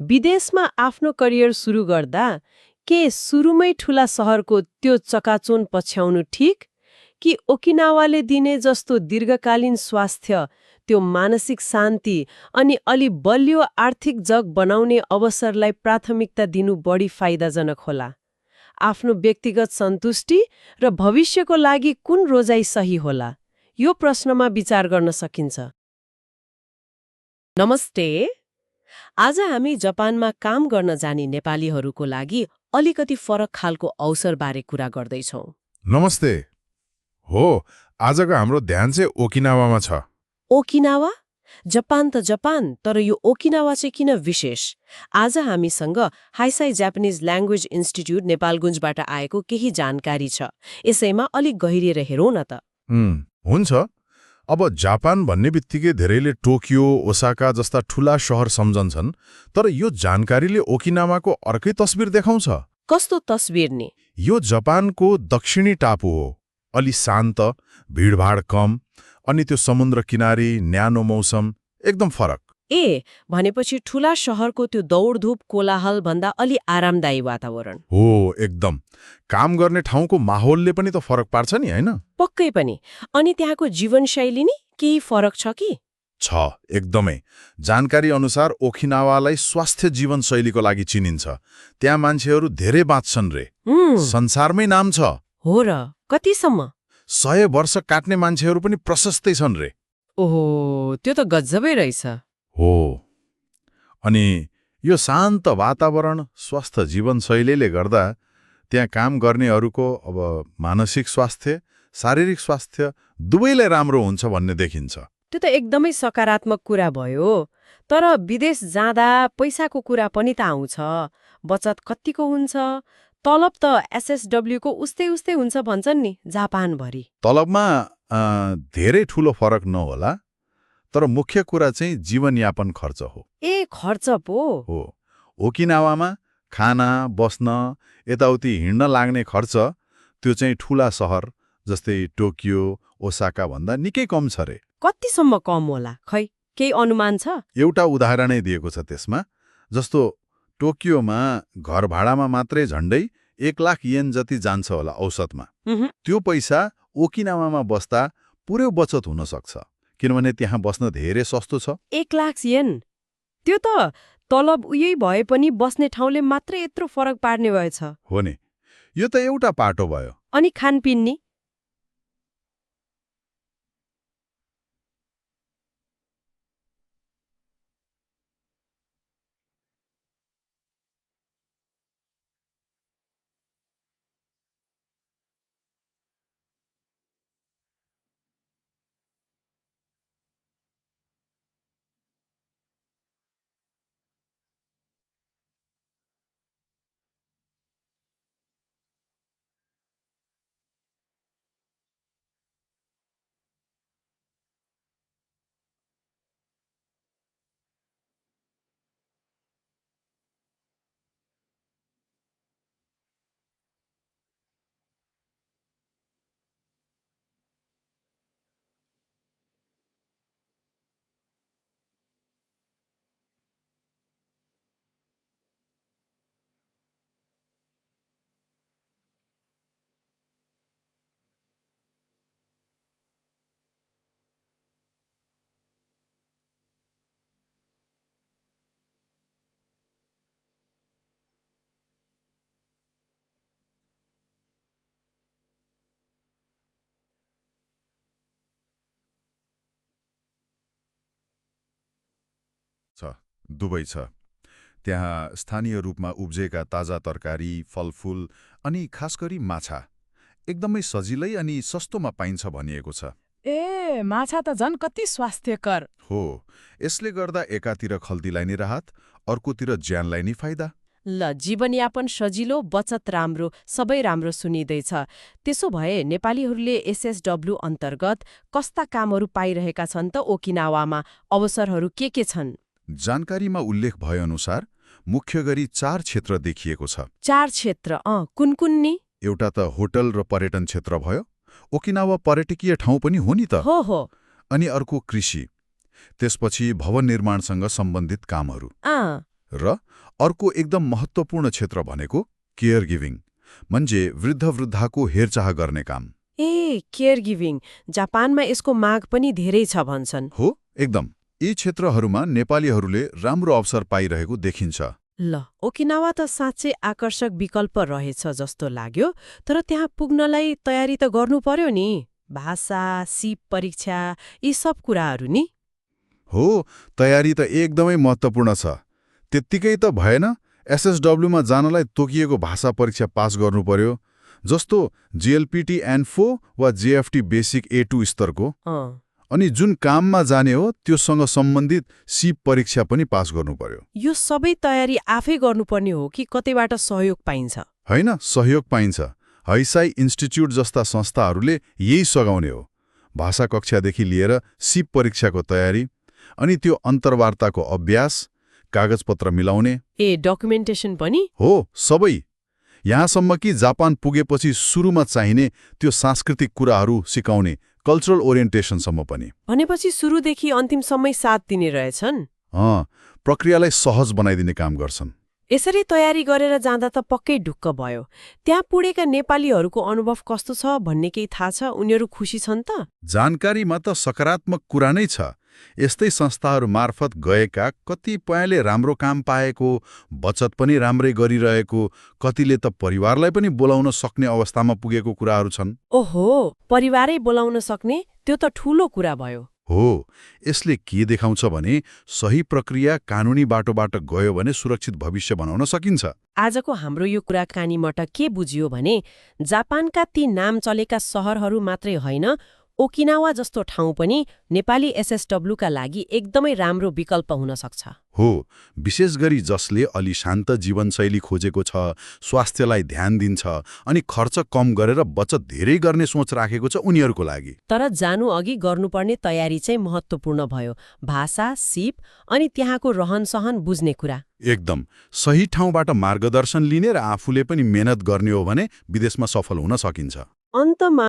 विदेशमा आफ्नो करियर सुरु गर्दा के सुरुमै ठूला सहरको त्यो चकाचौन पछ्याउनु ठिक कि ओकिनावाले दिने जस्तो दीर्घकालीन स्वास्थ्य, त्यो मानसिक शान्ति अनि अलि बलियो आर्थिक जग बनाउने अवसरलाई प्राथमिकता दिनु बढी फाइदाजनक होला? आफ्नो व्यक्तिगत सन्तुष्टि र भविष्यको लागि कुन रोजाइ सही होला? यो प्रश्नमा विचार गर्न सकिन्छ। नमस्ते। आज हामी जापानमा काम गर्न जाने नेपालीहरूको लागि अलिकति फरक खालको अवसरबारे कुरा गर्दैछौँ। नमस्ते। हो, आजको हाम्रो ध्यान चाहिँ ओकिनावामा छ। ओकिनावा? जापान त जापान, तर यो ओकिनावा चाहिँ किन विशेष? आज हामीसँग हाइसाई जापानिज ल्याङ्ग्वेज इन्स्टिट्युट नेपालगुञ्जबाट आएको केही जानकारी छ। यसैमा अलिक गहिरिएर हेरौँ न त। हुन्छ। अब जापान भन्ने बित्तिकै धेरैले टोकियो, ओसाका जस्ता ठूला शहर सम्झन्छन्, तर यो जानकारीले ओकिनावाको अर्कै तस्बिर देखाउँछ। कस्तो तस्बिर नि? यो जापानको दक्षिणी टापु हो, अलि शान्त, भिडभाड कम, अनि त्यो समुद्र किनारी, न्यानो मौसम, एकदम फरक। ए, भनेपछि ठूला शहरको त्यो दौडधुप कोलाहल भन्दा अलि आरामदायी वातावरण हो। एकदम। काम गर्ने ठाउँको माहौलले पनि त फरक पार्छ नि, हैन? पक्कै पनि। अनि त्यहाँको जीवनशैली नि केही फरक छ कि? छ, एकदमै। जानकारी अनुसार ओकिनावालाई स्वास्थ्य जीवनशैलीको लागि चिनिन्छ। त्यहाँ मान्छेहरू धेरै बाँच्छन् रे। संसारमै नाम छ। हो र? कतिसम्म? 100 वर्ष काट्ने मान्छेहरू पनि प्रशस्तै छन् रे। ओहो, त्यो त गजबै रहेछ। हो। अनि यो शान्त वातावरण, स्वस्थ जीवनशैलीले गर्दा त्यहाँ काम गर्नेहरूको अब मानसिक स्वास्थ्य, शारीरिक स्वास्थ्य दुवैलाई राम्रो हुन्छ भन्ने देखिन्छ। त्यो त एकदमै सकारात्मक कुरा भयो। तर विदेश जाँदा पैसाको कुरा पनि त आउँछ। बचत कतिको हुन्छ? तलब त एसएसडब्ल्यूको उस्तै हुन्छ भन्छन् नि जापानभरि। तलबमा धेरै ठूलो फरक नहोला, तर मुख्य कुरा चाहिँ जीवनयापन खर्च हो। ए, खर्च पो हो। ओकिनावामा खाना, बस्न, यताउति हिँड्न लाग्ने खर्च त्यो चाहिँ ठूला सहर जस्तै टोकियो, ओसाका भन्दा निकै कम छ रे। कतिसम्म कम होला? खै केही अनुमान छ? एउटा उदाहरणै दिएको छ त्यसमा। जस्तो टोकियोमा घर भाडामा मात्रै झण्डै 1 लाख येन जति जान्छ होला औसतमा। त्यो पैसा ओकिनावामा बस्दा पुरै बचत हुन सक्छ, किनभने त्यहाँ बस्न धेरै सस्तो छ। 1 लाख येन? त्यो त तलब उही भए पनि बस्ने ठाउँले मात्रै यत्रो फरक पार्ने भएछ। हो नि, यो त एउटा पाटो भयो। अनि खानपिन नि? दुवै छ। त्यहाँ स्थानीय रूपमा उब्जेका ताजा तरकारी, फलफूल अनि खास गरी माछा एकदमै सजिलै अनि सस्तोमा पाइन्छ भनिएको छ। ए, माछा त झन् कति स्वास्थ्यकर हो। यसले गर्दा एकातिर खल्तीलाई नि राहत, अर्कोतिर ज्यानलाई नि फाइदा। ल, जीवनयापन सजिलो, बचत राम्रो, सबै राम्रो सुनिँदैछ। त्यसो भए नेपालीहरूले एसएसडब्ल्यू अन्तर्गत कस्ता कामहरू पाइरहेका छन् त ओकिनावामा? अवसरहरू के छन्? जानकारीमा उल्लेख भएअनुसार मुख्य गरी 4 क्षेत्र देखिएको छ। 4 क्षेत्र? कुन कुन नि? एउटा त होटल र पर्यटन क्षेत्र भयो। ओकिनावा पर्यटकीय ठाउँ पनि हो नि त। हो। अनि अर्को कृषि, त्यसपछि भवन निर्माणसँग सम्बन्धित कामहरू र अर्को एकदम महत्त्वपूर्ण क्षेत्र भनेको केयर गिभिङ, म्हणजे वृद्ध-वृद्धाको हेरचाह गर्ने काम। केयर गिभिङ, जापानमा यसको माग पनि धेरै छ भन्छन्। हो, एकदम। यी क्षेत्रहरूमा नेपालीहरूले राम्रो अवसर पाइरहेको देखिन्छ। ल, ओकिनावा त साँच्चै आकर्षक विकल्प रहेछ जस्तो लाग्यो, तर त्यहाँ पुग्नलाई तयारी त गर्नु पर्यो नि। भाषा, सिप परीक्षा, यी सब कुराहरू नि। हो, तयारी त एकदमै महत्त्वपूर्ण छ। त्यत्तिकै त भएन, एसएसडब्ल्यूमा जानलाई तोकिएको भाषा परीक्षा पास गर्नु पर्यो, जस्तो जीएलपीटी N4 वा जेएफटी बेसिक A2 स्तरको। अनि जुन काममा जाने हो त्योसँग सम्बन्धित सिप परीक्षा पनि पास गर्नु पर्यो। यो सबै तयारी आफै गर्नुपर्ने हो कि कतैबाट सहयोग पाइन्छ? होइन, सहयोग पाइन्छ। हैसाई इन्स्टिच्युट जस्ता संस्थाहरूले यही सघाउने हो। भाषा कक्षादेखि लिएर सिप परीक्षाको तयारी, अनि त्यो अन्तर्वार्ताको अभ्यास, कागजपत्र मिलाउने। डकुमेन्टेसन पनि? हो, सबै। यहाँसम्म कि जापान पुगेपछि सुरुमा चाहिने त्यो सांस्कृतिक कुराहरू सिकाउने कल्चरल ओरिएन्टेसनसम्म पनि। भनेपछि सुरुदेखि अन्तिमसम्मै साथ दिने रहेछन्? प्रक्रियालाई सहज बनाइदिने काम गर्छन्। यसरी तयारी गरेर जाँदा त पक्कै ढुक्क भयो। त्यहाँ पुगेका नेपालीहरूको अनुभव कस्तो छ भन्ने केही थाहा छ? उनीहरू खुसी छन् त? जानकारीमा त सकारात्मक कुरा नै छ। यस्तै संस्थाहरू मार्फत गएका कतिपयले राम्रो काम पाएको, बचत पनि राम्रै गरिरहेको, कतिले त परिवारलाई पनि बोलाउन सक्ने अवस्थामा पुगेको कुराहरू छन्। ओहो, परिवारै बोलाउन सक्ने? त्यो त ठूलो कुरा भयो। हो, यसले के देखाउँछ भने सही प्रक्रिया कानुनी बाटोबाट गयो भने सुरक्षित भविष्य बनाउन सकिन्छ। आजको हाम्रो यो कुराकानीबाट के बुझियो भने जापानका ती नाम चलेका सहरहरू मात्रै होइन, ओकिनावा जस्तो ठाउँ पनि नेपाली एसएसडब्ल्यूका लागि एकदमै राम्रो विकल्प हुन सक्छ। हो, विशेष गरी जसले अलि शान्त जीवनशैली खोजेको छ, स्वास्थ्यलाई ध्यान दिन्छ अनि खर्च कम गरेर बचत धेरै गर्ने सोच राखेको छ उनीहरूको लागि। तर जानु अघि गर्नुपर्ने तयारी चाहिँ महत्त्वपूर्ण भयो। भाषा, सिप अनि त्यहाँको रहनसहन बुझ्ने कुरा। एकदम सही ठाउँबाट मार्गदर्शन लिने र आफूले पनि मेहनत गर्ने हो भने विदेशमा सफल हुन सकिन्छ। अन्तमा